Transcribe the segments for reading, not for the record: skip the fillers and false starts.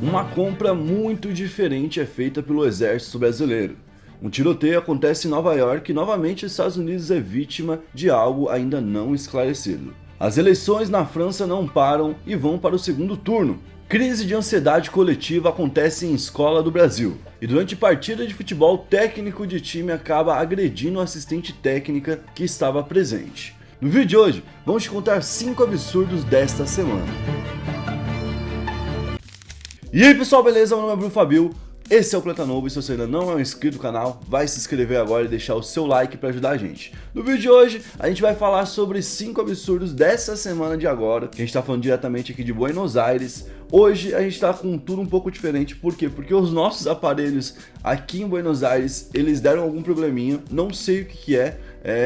Uma compra muito diferente é feita pelo exército brasileiro. Um tiroteio acontece em Nova York e novamente os Estados Unidos é vítima de algo ainda não esclarecido. As eleições na França não param e vão para o segundo turno. Crise de ansiedade coletiva acontece em escola do Brasil. E durante partida de futebol, técnico de time acaba agredindo a assistente técnica que estava presente. No vídeo de hoje, vamos te contar 5 absurdos desta semana. E aí pessoal, beleza? Meu nome é Bruno Fabio, esse é o Planeta Novo e se você ainda não é inscrito no canal, vai se inscrever agora e deixar o seu like para ajudar a gente. No vídeo de hoje, a gente vai falar sobre 5 absurdos dessa semana de agora, que a gente está falando diretamente aqui de Buenos Aires. Hoje a gente está com tudo um pouco diferente, por quê? Porque os nossos aparelhos aqui em Buenos Aires, eles deram algum probleminha, não sei o que é.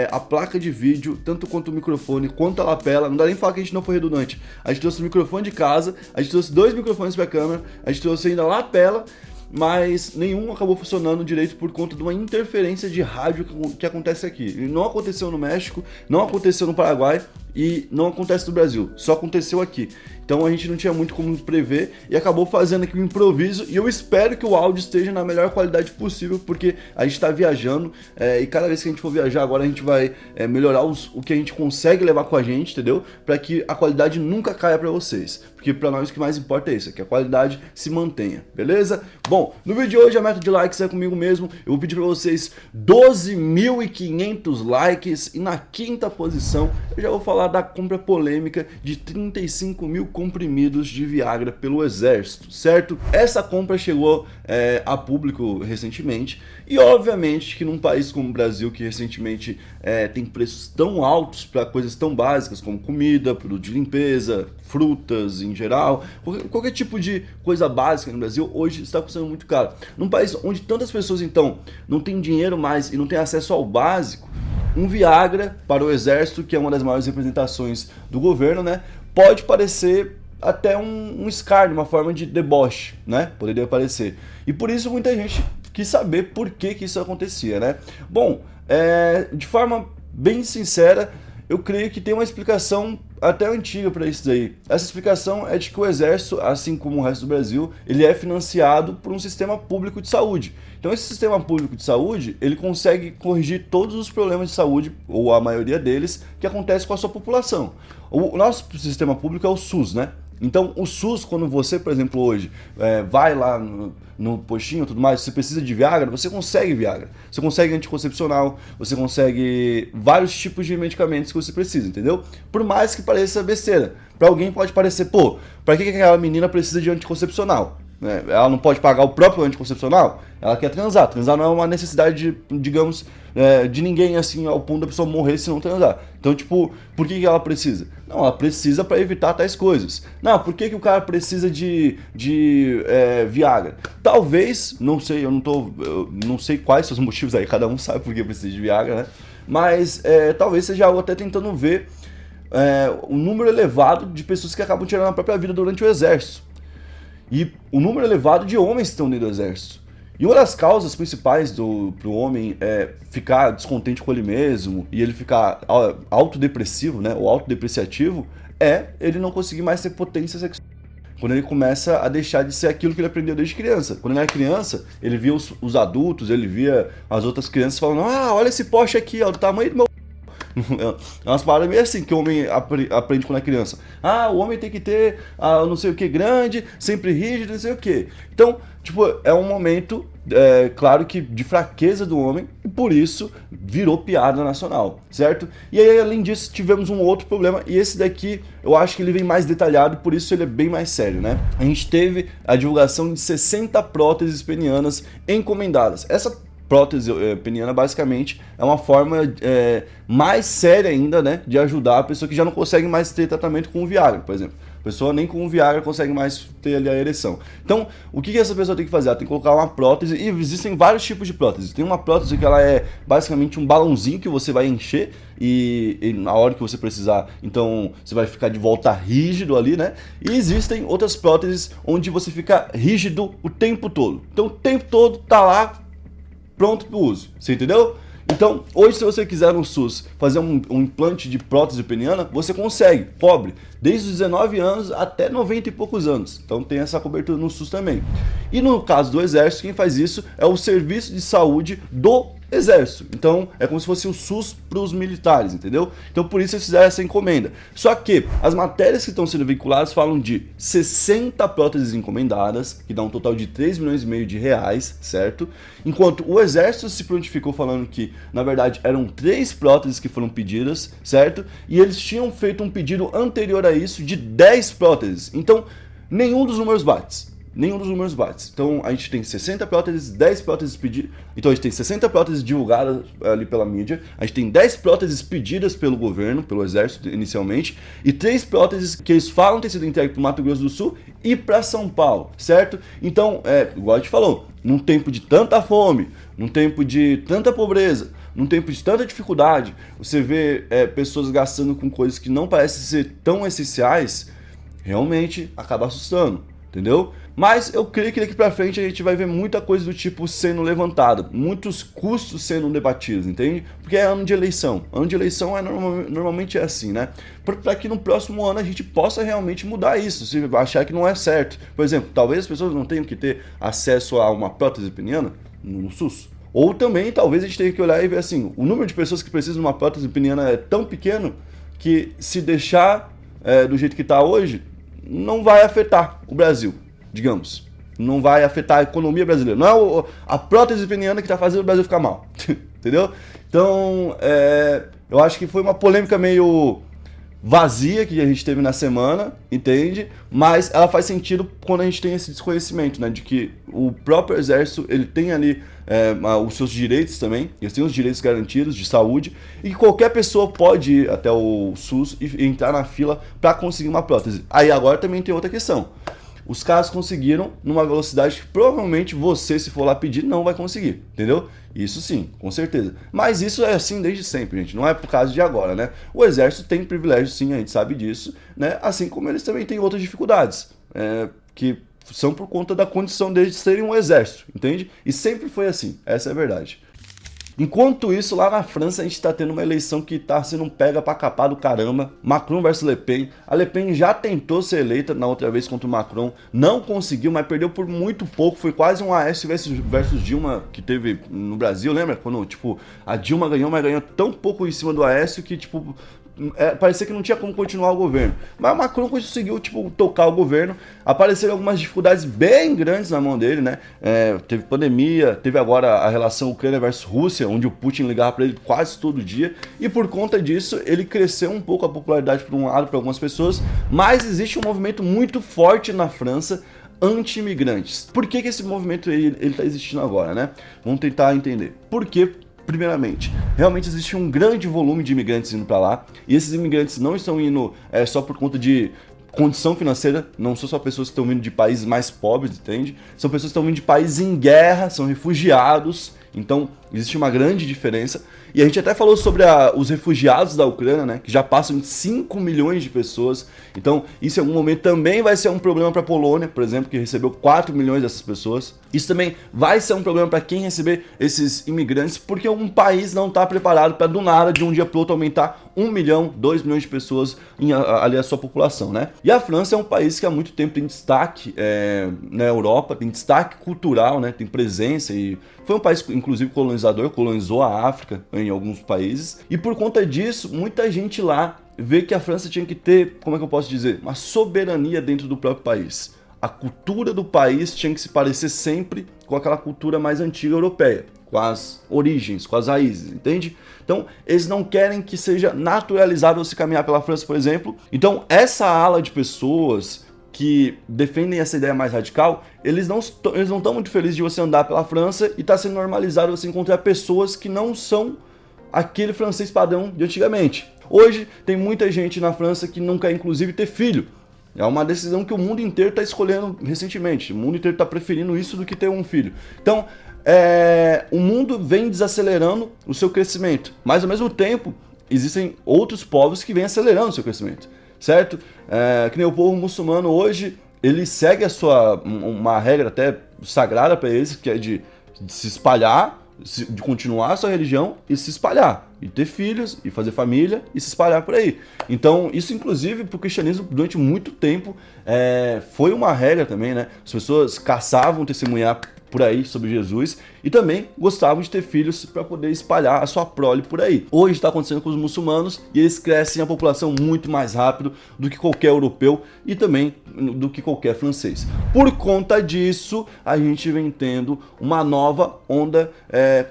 A placa de vídeo, tanto quanto o microfone, quanto a lapela, não dá nem pra falar que a gente não foi redundante. A gente trouxe o microfone de casa, a gente trouxe 2 microfones pra câmera, a gente trouxe ainda a lapela, mas nenhum acabou funcionando direito por conta de uma interferência de rádio que acontece aqui. E não aconteceu no México, não aconteceu no Paraguai e não acontece no Brasil, só aconteceu aqui. Então a gente não tinha muito como prever e acabou fazendo aqui um improviso e eu espero que o áudio esteja na melhor qualidade possível, porque a gente está viajando e cada vez que a gente for viajar agora a gente vai melhorar o que a gente consegue levar com a gente, entendeu? Para que a qualidade nunca caia para vocês, porque para nós o que mais importa é isso, é que a qualidade se mantenha, beleza? Bom, no vídeo de hoje a meta de likes é comigo mesmo, eu vou pedir para vocês 12.500 likes e na 5ª posição eu já vou falar da compra polêmica de 35 mil comprimidos de Viagra pelo exército, certo? Essa compra chegou a público recentemente e obviamente que num país como o Brasil, que recentemente tem preços tão altos para coisas tão básicas como comida, produto de limpeza, frutas em geral, qualquer tipo de coisa básica no Brasil hoje está custando muito caro. Num país onde tantas pessoas então não têm dinheiro mais e não têm acesso ao básico, um Viagra para o exército, que é uma das maiores representações do governo, né, pode parecer até um escárnio, uma forma de deboche, né, poderia parecer. E por isso muita gente quis saber por que isso acontecia, né. Bom, de forma bem sincera, eu creio que tem uma explicação até antiga para isso daí. Essa explicação é de que o exército, assim como o resto do Brasil, ele é financiado por um sistema público de saúde. Então esse sistema público de saúde, ele consegue corrigir todos os problemas de saúde, ou a maioria deles, que acontece com a sua população. O nosso sistema público é o SUS, né? Então o SUS, quando você, por exemplo, hoje vai lá no postinho e tudo mais, você precisa de Viagra, você consegue Viagra, você consegue anticoncepcional, você consegue vários tipos de medicamentos que você precisa, entendeu? Por mais que pareça besteira, para alguém pode parecer, pô, para que aquela menina precisa de anticoncepcional? Ela não pode pagar o próprio anticoncepcional? Ela quer transar. Transar não é uma necessidade, digamos, de ninguém, assim, ao ponto da pessoa morrer se não transar. Então, tipo, por que ela precisa? Não, ela precisa para evitar tais coisas. Não, por que o cara precisa de Viagra? Talvez, não sei, eu não sei quais são os motivos aí, cada um sabe por que precisa de Viagra, né? Mas talvez seja algo até tentando ver um número elevado de pessoas que acabam tirando a própria vida durante o exército. E o número elevado de homens que estão dentro do exército. E uma das causas principais pro homem ficar descontente com ele mesmo e ele ficar autodepressivo, né, ou autodepreciativo, é ele não conseguir mais ter potência sexual. Quando ele começa a deixar de ser aquilo que ele aprendeu desde criança. Quando ele era criança, ele via os adultos, ele via as outras crianças falando: ah, olha esse poste aqui, ó, do tamanho do meu... É umas paradas meio assim que o homem aprende quando é criança. Ah, o homem tem que ter não sei o que grande, sempre rígido, não sei o que. Então, tipo, é um momento, claro que de fraqueza do homem, e por isso virou piada nacional, certo? E aí, além disso, tivemos um outro problema, e esse daqui eu acho que ele vem mais detalhado, por isso ele é bem mais sério, né? A gente teve a divulgação de 60 próteses penianas encomendadas. Essa prótese peniana basicamente é uma forma mais séria ainda, né, de ajudar a pessoa que já não consegue mais ter tratamento com o Viagra, por exemplo. A pessoa nem com o Viagra consegue mais ter ali a ereção. Então, o que essa pessoa tem que fazer? Ela tem que colocar uma prótese, e existem vários tipos de prótese. Tem uma prótese que ela é basicamente um balãozinho que você vai encher e na hora que você precisar, então você vai ficar de volta rígido ali, né? E existem outras próteses onde você fica rígido o tempo todo. Então, o tempo todo tá lá pronto para o uso, você entendeu? Então, hoje, se você quiser no SUS fazer um implante de prótese peniana, você consegue, cobre, desde os 19 anos até 90 e poucos anos. Então tem essa cobertura no SUS também. E no caso do Exército, quem faz isso é o Serviço de Saúde do Exército. Então é como se fosse o SUS para os militares, entendeu? Então por isso eles fizeram essa encomenda. Só que as matérias que estão sendo veiculadas falam de 60 próteses encomendadas, que dá um total de 3 milhões e meio de reais, certo? Enquanto o Exército se prontificou falando que, na verdade, eram 3 próteses que foram pedidas, certo? E eles tinham feito um pedido anterior a isso de 10 próteses. Então nenhum dos números bate. Nenhum dos números bate. Então a gente tem 60 próteses, 10 próteses pedidas. Então a gente tem 60 próteses divulgadas ali pela mídia, a gente tem 10 próteses pedidas pelo governo, pelo Exército inicialmente, e 3 próteses que eles falam ter sido entregues para o Mato Grosso do Sul e para São Paulo, certo? Então, igual a gente falou, num tempo de tanta fome, num tempo de tanta pobreza, num tempo de tanta dificuldade, você vê pessoas gastando com coisas que não parecem ser tão essenciais, realmente acaba assustando, entendeu? Mas eu creio que daqui pra frente a gente vai ver muita coisa do tipo sendo levantada, muitos custos sendo debatidos, entende? Porque é ano de eleição. Ano de eleição normalmente é assim, né? Para que no próximo ano a gente possa realmente mudar isso, se achar que não é certo. Por exemplo, talvez as pessoas não tenham que ter acesso a uma prótese peniana no SUS. Ou também, talvez a gente tenha que olhar e ver assim, o número de pessoas que precisam de uma prótese peniana é tão pequeno que se deixar do jeito que está hoje, não vai afetar o Brasil. Digamos, não vai afetar a economia brasileira. Não é a prótese peniana que está fazendo o Brasil ficar mal, entendeu? Então, eu acho que foi uma polêmica meio vazia que a gente teve na semana, entende? Mas ela faz sentido quando a gente tem esse desconhecimento, né? De que o próprio Exército, ele tem ali os seus direitos também, eles têm os direitos garantidos de saúde, e que qualquer pessoa pode ir até o SUS e entrar na fila para conseguir uma prótese. Aí agora também tem outra questão. Os caras conseguiram numa velocidade que provavelmente você, se for lá pedir, não vai conseguir, entendeu? Isso sim, com certeza. Mas isso é assim desde sempre, gente, não é por causa de agora, né? O Exército tem privilégios sim, a gente sabe disso, né? Assim como eles também têm outras dificuldades, que são por conta da condição deles de serem um exército, entende? E sempre foi assim, essa é a verdade. Enquanto isso, lá na França, a gente tá tendo uma eleição que tá sendo um pega pra capar do caramba. Macron versus Le Pen. A Le Pen já tentou ser eleita na outra vez contra o Macron. Não conseguiu, mas perdeu por muito pouco. Foi quase um Aécio versus Dilma que teve no Brasil, lembra? Quando, tipo, a Dilma ganhou, mas ganhou tão pouco em cima do Aécio que, tipo... parecia que não tinha como continuar o governo. Mas o Macron conseguiu, tipo, tocar o governo. Apareceram algumas dificuldades bem grandes na mão dele, né? Teve pandemia, teve agora a relação Ucrânia versus Rússia, onde o Putin ligava para ele quase todo dia. E por conta disso, ele cresceu um pouco a popularidade por um lado para algumas pessoas. Mas existe um movimento muito forte na França anti-imigrantes. Por que esse movimento ele tá existindo agora, né? Vamos tentar entender. Por quê? Primeiramente, realmente existe um grande volume de imigrantes indo para lá, e esses imigrantes não estão indo só por conta de condição financeira, não são só pessoas que estão vindo de países mais pobres, entende? São pessoas que estão vindo de países em guerra, são refugiados, então existe uma grande diferença. E a gente até falou sobre os refugiados da Ucrânia, né, que já passam de 5 milhões de pessoas. Então, isso em algum momento também vai ser um problema para a Polônia, por exemplo, que recebeu 4 milhões dessas pessoas. Isso também vai ser um problema para quem receber esses imigrantes, porque um país não está preparado para do nada, de um dia para o outro, aumentar 1 milhão, 2 milhões de pessoas ali a sua população, né? E a França é um país que há muito tempo tem destaque na Europa, tem destaque cultural, né? Tem presença e foi um país, inclusive, colonizador, colonizou a África em alguns países. E por conta disso, muita gente lá vê que a França tinha que ter, como é que eu posso dizer, uma soberania dentro do próprio país. A cultura do país tinha que se parecer sempre com aquela cultura mais antiga europeia, com as origens, com as raízes, entende? Então, eles não querem que seja naturalizado se caminhar pela França, por exemplo. Então, essa ala de pessoas que defendem essa ideia mais radical, eles não estão muito felizes de você andar pela França e está sendo normalizado você encontrar pessoas que não são aquele francês padrão de antigamente. Hoje, tem muita gente na França que não quer, inclusive, ter filho. É uma decisão que o mundo inteiro está escolhendo recentemente. O mundo inteiro está preferindo isso do que ter um filho. Então, o mundo vem desacelerando o seu crescimento. Mas, ao mesmo tempo, existem outros povos que vêm acelerando o seu crescimento. Certo? Que nem o povo muçulmano hoje, ele segue uma regra até sagrada para eles, que é de se espalhar, de continuar a sua religião e se espalhar, e ter filhos, e fazer família, e se espalhar por aí. Então, isso inclusive para o cristianismo durante muito tempo foi uma regra também, né? As pessoas caçavam testemunhar por aí sobre Jesus e também gostavam de ter filhos para poder espalhar a sua prole por aí. Hoje está acontecendo com os muçulmanos e eles crescem a população muito mais rápido do que qualquer europeu e também do que qualquer francês. Por conta disso, a gente vem tendo uma nova onda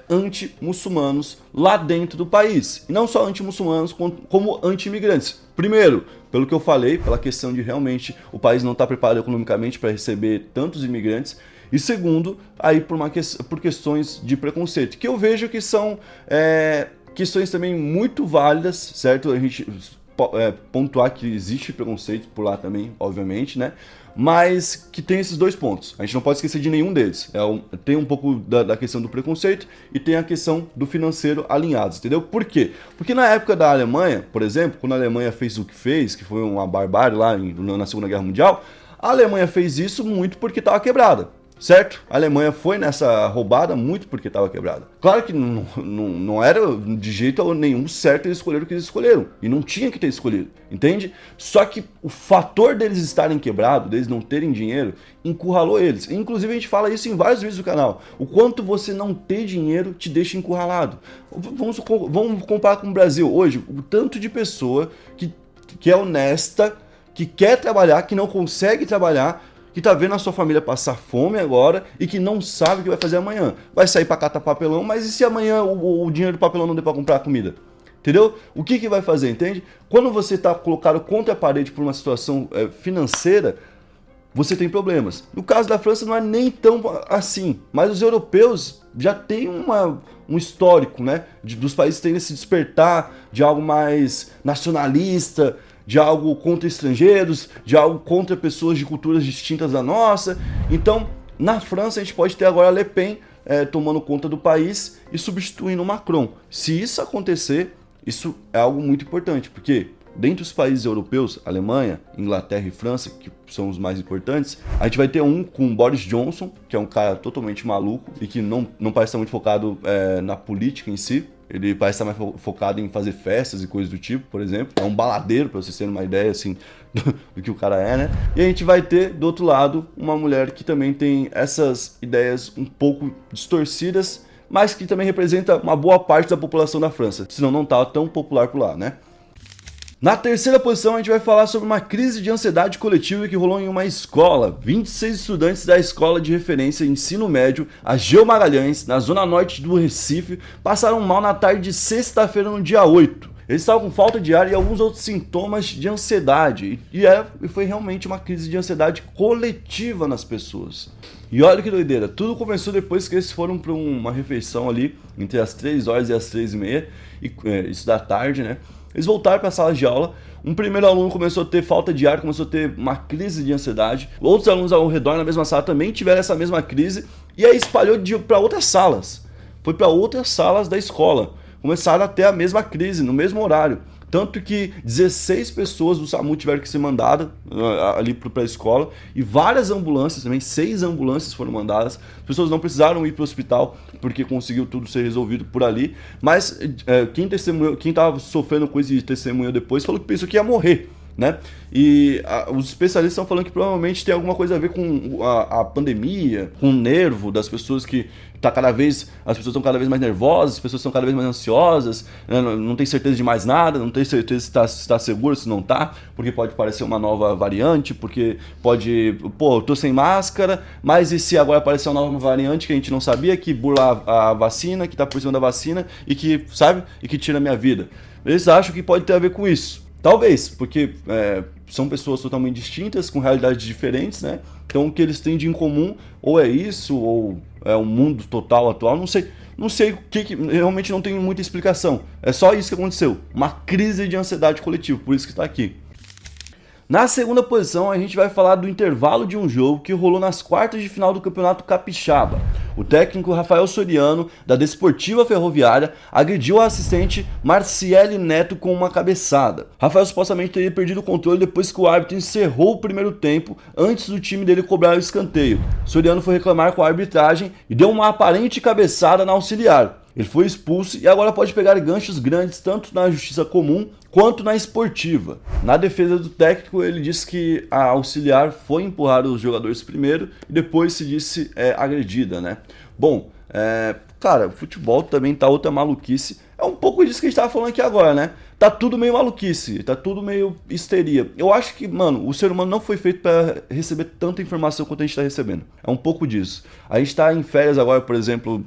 anti-muçulmanos lá dentro do país. E não só anti-muçulmanos, como anti-imigrantes. Primeiro, pelo que eu falei, pela questão de realmente o país não estar preparado economicamente para receber tantos imigrantes. E segundo, aí por questões de preconceito, que eu vejo que são questões também muito válidas, certo? A gente pontuar que existe preconceito por lá também, obviamente, né? Mas que tem esses dois pontos. A gente não pode esquecer de nenhum deles. Tem um pouco da questão do preconceito e tem a questão do financeiro alinhados, entendeu? Por quê? Porque na época da Alemanha, por exemplo, quando a Alemanha fez o que fez, que foi uma barbárie lá na Segunda Guerra Mundial, a Alemanha fez isso muito porque estava quebrada. Certo? A Alemanha foi nessa roubada muito porque estava quebrada. Claro que não era de jeito nenhum certo eles escolheram o que eles escolheram. E não tinha que ter escolhido, entende? Só que o fator deles estarem quebrados, deles não terem dinheiro, encurralou eles. Inclusive a gente fala isso em vários vídeos do canal. O quanto você não ter dinheiro te deixa encurralado. Vamos comparar com o Brasil. Hoje, o tanto de pessoa que é honesta, que quer trabalhar, que não consegue trabalhar, que tá vendo a sua família passar fome agora e que não sabe o que vai fazer amanhã. Vai sair para catar papelão, mas e se amanhã o dinheiro do papelão não der para comprar comida? Entendeu? O que vai fazer, entende? Quando você tá colocado contra a parede por uma situação financeira, você tem problemas. No caso da França não é nem tão assim, mas os europeus já têm um histórico, né, dos países terem esse despertar de algo mais nacionalista, de algo contra estrangeiros, de algo contra pessoas de culturas distintas da nossa. Então, na França, a gente pode ter agora Le Pen tomando conta do país e substituindo o Macron. Se isso acontecer, isso é algo muito importante, porque dentre os países europeus, Alemanha, Inglaterra e França, que são os mais importantes, a gente vai ter um com Boris Johnson, que é um cara totalmente maluco e que não parece estar muito focado na política em si. Ele parece estar mais focado em fazer festas e coisas do tipo, por exemplo. É um baladeiro, para vocês terem uma ideia, assim, do que o cara é, né? E a gente vai ter, do outro lado, uma mulher que também tem essas ideias um pouco distorcidas, mas que também representa uma boa parte da população da França. Senão não tá tão popular por lá, né? Na terceira posição, a gente vai falar sobre uma crise de ansiedade coletiva que rolou em uma escola. 26 estudantes da escola de referência ensino médio, a Geo Magalhães, na zona norte do Recife, passaram mal na tarde de sexta-feira, no dia 8. Eles estavam com falta de ar e alguns outros sintomas de ansiedade. E foi realmente uma crise de ansiedade coletiva nas pessoas. E olha que doideira, tudo começou depois que eles foram para uma refeição ali, entre as 3 horas e as 3h30, isso da tarde, né? Eles voltaram para a sala de aula, um primeiro aluno começou a ter falta de ar, começou a ter uma crise de ansiedade, outros alunos ao redor na mesma sala também tiveram essa mesma crise, e aí espalhou para outras salas, foi para outras salas da escola, começaram a ter a mesma crise, no mesmo horário. Tanto que 16 pessoas do SAMU tiveram que ser mandadas ali para a escola e várias ambulâncias também, 6 ambulâncias foram mandadas. As pessoas não precisaram ir para o hospital porque conseguiu tudo ser resolvido por ali. Mas quem estava sofrendo com isso e testemunhou depois falou que pensou que ia morrer, né? E os especialistas estão falando que provavelmente tem alguma coisa a ver com a pandemia, com o nervo das pessoas que as pessoas estão cada vez mais nervosas, as pessoas estão cada vez mais ansiosas, né? Não tem certeza de mais nada, não tem certeza se está seguro, se não está, porque pode parecer uma nova variante, porque pode, eu tô sem máscara, mas e se agora aparecer uma nova variante que a gente não sabia, que burla a vacina, que está por cima da vacina e que, sabe, e que tira a minha vida. Eles acham que pode ter a ver com isso. Talvez, porque são pessoas totalmente distintas, com realidades diferentes, né? Então o que eles têm de em comum ou é isso, ou é o mundo total atual, não sei o que realmente não tem muita explicação. É só isso que aconteceu, uma crise de ansiedade coletiva, por isso que está aqui. Na segunda posição, a gente vai falar do intervalo de um jogo que rolou nas quartas de final do Campeonato Capixaba. O técnico Rafael Soriano, da Desportiva Ferroviária, agrediu a assistente Marciele Neto com uma cabeçada. Rafael supostamente teria perdido o controle depois que o árbitro encerrou o primeiro tempo, antes do time dele cobrar o escanteio. Soriano foi reclamar com a arbitragem e deu uma aparente cabeçada na auxiliar. Ele foi expulso e agora pode pegar ganchos grandes tanto na justiça comum quanto na esportiva. Na defesa do técnico, ele disse que a auxiliar foi empurrar os jogadores primeiro e depois se disse agredida, né? Bom, cara, futebol também tá outra maluquice. É um pouco disso que a gente tava falando aqui agora, né? Tá tudo meio maluquice, tá tudo meio histeria. Eu acho que, mano, o ser humano não foi feito para receber tanta informação quanto a gente tá recebendo. É um pouco disso. A gente tá em férias agora, por exemplo,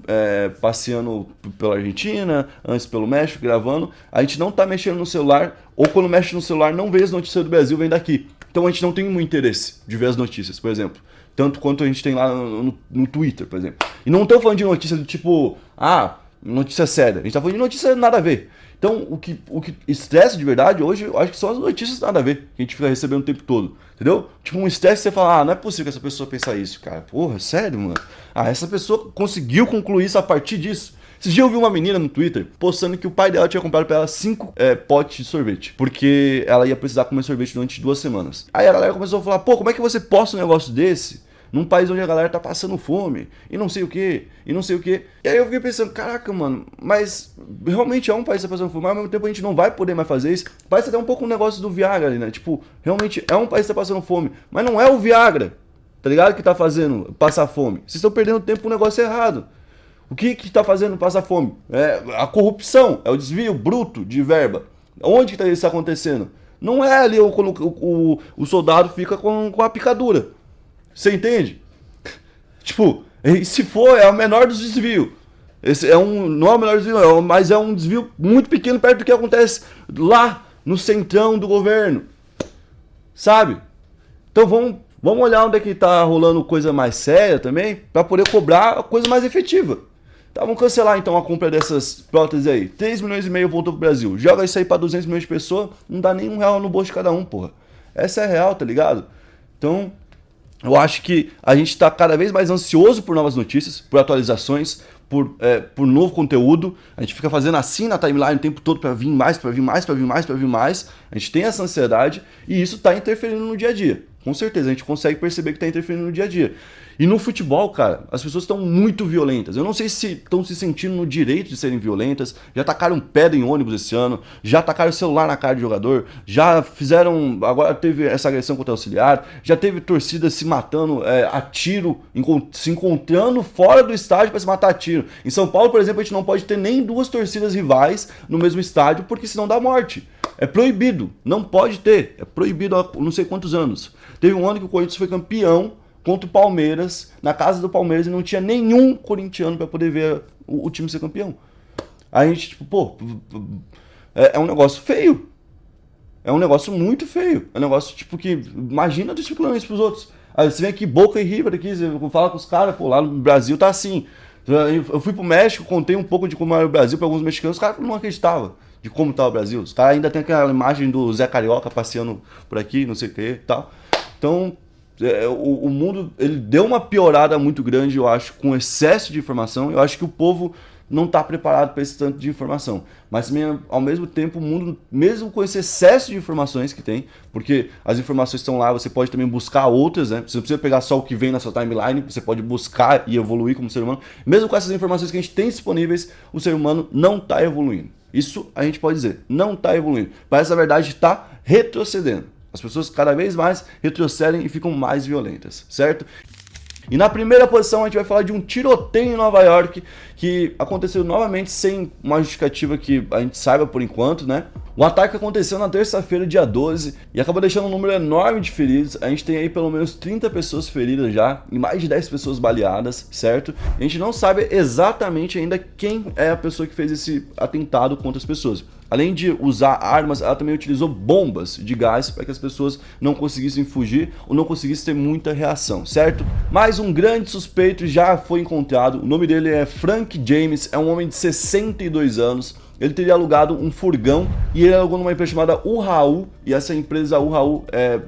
passeando pela Argentina, antes pelo México, gravando. A gente não tá mexendo no celular, ou quando mexe no celular não vê as notícias do Brasil, vem daqui. Então a gente não tem muito interesse de ver as notícias, por exemplo. Tanto quanto a gente tem lá no Twitter, por exemplo. E não tô falando de notícia do tipo, notícia séria. A gente tá falando de notícia nada a ver. Então, o que estressa de verdade hoje, eu acho que são as notícias nada a ver, que a gente fica recebendo o tempo todo, entendeu? Tipo, um estresse que você fala, não é possível que essa pessoa pense isso, cara. Porra, sério, mano? Essa pessoa conseguiu concluir isso a partir disso. Esses dias eu vi uma menina no Twitter postando que o pai dela tinha comprado pra ela 5 potes de sorvete, porque ela ia precisar comer sorvete durante 2 semanas. Aí a galera começou a falar, pô, como é que você posta um negócio desse num país onde a galera tá passando fome, e não sei o que, e não sei o que. E aí eu fiquei pensando, caraca, mano, mas realmente é um país que tá passando fome, mas ao mesmo tempo a gente não vai poder mais fazer isso. Parece até um pouco um negócio do Viagra ali, né? Tipo, realmente é um país que tá passando fome, mas não é o Viagra, tá ligado? Que tá fazendo passar fome. Vocês estão perdendo tempo com um negócio errado. O que tá fazendo passar fome? É a corrupção, é o desvio bruto de verba. Onde que tá isso acontecendo? Não é ali quando o soldado fica com a picadura. Você entende? Tipo, se for, é o menor dos desvios. Esse não é o menor desvio, mas é um desvio muito pequeno perto do que acontece lá no centrão do governo. Sabe? Então vamos olhar onde é que tá rolando coisa mais séria também, para poder cobrar a coisa mais efetiva. Tá, vamos cancelar então a compra dessas próteses aí. 3,5 milhões voltou pro Brasil. Joga isso aí pra 200 milhões de pessoas, não dá nem R$1 no bolso de cada um, porra. Essa é real, tá ligado? Então, eu acho que a gente está cada vez mais ansioso por novas notícias, por atualizações, por novo conteúdo. A gente fica fazendo assim na timeline o tempo todo para vir mais, para vir mais, para vir mais, para vir mais. A gente tem essa ansiedade e isso está interferindo no dia a dia. Com certeza, a gente consegue perceber que está interferindo no dia a dia. E no futebol, cara, as pessoas estão muito violentas. Eu não sei se estão se sentindo no direito de serem violentas. Já tacaram pedra em ônibus esse ano, já tacaram celular na cara de jogador, já fizeram... Agora teve essa agressão contra o auxiliar, já teve torcida se matando a tiro, se encontrando fora do estádio para se matar a tiro. Em São Paulo, por exemplo, a gente não pode ter nem 2 torcidas rivais no mesmo estádio, porque senão dá morte. É proibido, não pode ter. É proibido há não sei quantos anos. Teve um ano que o Corinthians foi campeão contra o Palmeiras, na casa do Palmeiras, e não tinha nenhum corintiano para poder ver o time ser campeão. Aí a gente, tipo, pô, é um negócio feio. É um negócio muito feio. É um negócio, tipo, que... Imagina tu explicando isso pros outros. Aí você vem aqui, Boca e River aqui, você fala com os caras, pô, lá no Brasil tá assim. Eu fui pro México, contei um pouco de como era o Brasil para alguns mexicanos, os caras não acreditavam de como tá o Brasil. Os caras ainda tem aquela imagem do Zé Carioca passeando por aqui, não sei o que e tal. Então... O mundo ele deu uma piorada muito grande, eu acho, com excesso de informação. Eu acho que o povo não está preparado para esse tanto de informação. Mas ao mesmo tempo, o mundo, mesmo com esse excesso de informações que tem, porque as informações estão lá, você pode também buscar outras, né? Você não precisa pegar só o que vem na sua timeline, você pode buscar e evoluir como ser humano. Mesmo com essas informações que a gente tem disponíveis, o ser humano não está evoluindo. Isso a gente pode dizer, não está evoluindo. Parece, na verdade, está retrocedendo. As pessoas cada vez mais retrocedem e ficam mais violentas, certo? E na primeira posição a gente vai falar de um tiroteio em Nova York que aconteceu novamente sem uma justificativa que a gente saiba por enquanto, né? O ataque aconteceu na terça-feira, dia 12, e acabou deixando um número enorme de feridos. A gente tem aí pelo menos 30 pessoas feridas já, e mais de 10 pessoas baleadas, certo? A gente não sabe exatamente ainda quem é a pessoa que fez esse atentado contra as pessoas. Além de usar armas, ela também utilizou bombas de gás para que as pessoas não conseguissem fugir ou não conseguissem ter muita reação, certo? Mas um grande suspeito já foi encontrado. O nome dele é Frank James, é um homem de 62 anos. ele teria alugado um furgão e ele alugou numa empresa chamada Uhaul, e essa empresa Uhaul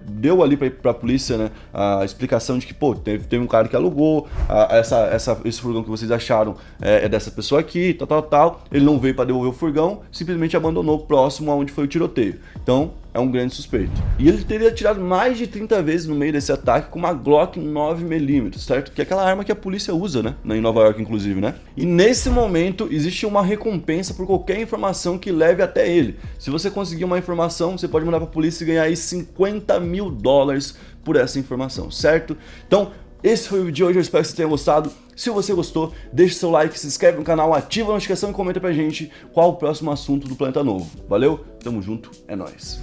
deu ali pra polícia, né, a explicação de que, pô, teve um cara que alugou, esse furgão que vocês acharam é dessa pessoa aqui, tal, ele não veio para devolver o furgão, simplesmente abandonou próximo aonde foi o tiroteio. Então, é um grande suspeito. E ele teria atirado mais de 30 vezes no meio desse ataque com uma Glock 9mm, certo? Que é aquela arma que a polícia usa, né? Em Nova York, inclusive, né? E nesse momento, existe uma recompensa por qualquer informação que leve até ele. Se você conseguir uma informação, você pode mandar pra polícia e ganhar aí $50 mil por essa informação, certo? Então, esse foi o vídeo de hoje, eu espero que você tenha gostado. Se você gostou, deixe seu like, se inscreve no canal, ativa a notificação e comenta pra gente qual o próximo assunto do Planeta Novo. Valeu, tamo junto, é nóis.